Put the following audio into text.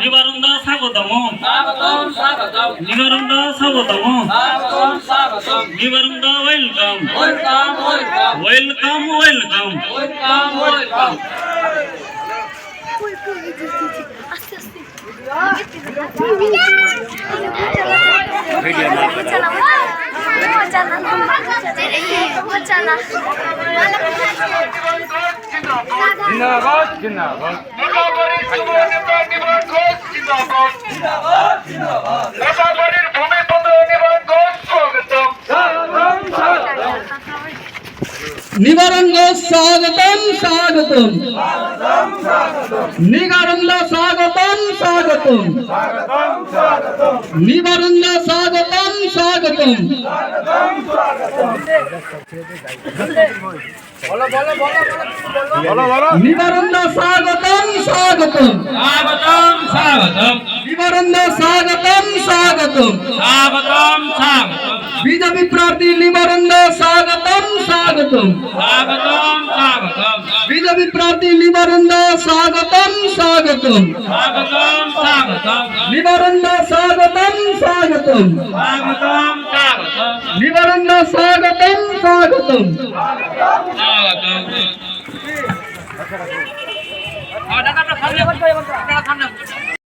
নিবারণদা স্বাগতম নিবারণদা স্বাগতম নিবারণদা welcome welcome welcome जिंदाबाद जिंदाबाद निवारण घोष स्वागतम स्वागतम निवारण स्वागतम स्वागतम निवारण स्वागतम स्वागतम निवारण स्वागतम स्वागतम स्वागतम स्वागतम निवारण स्वागतम स्वागतम स्वागतम स्वागतम बीजेपी प्रार्थी निवारण स्वागतम स्वागतम स्वागतम स्वागतम बीजेपी प्रार्थी निवारण स्वागतम स्वागतम स्वागतम स्वागतम निवारण स्वागतम स्वागतम स्वागतम स्वागतम निवारण स्वागतम स्वागतम स्वागतम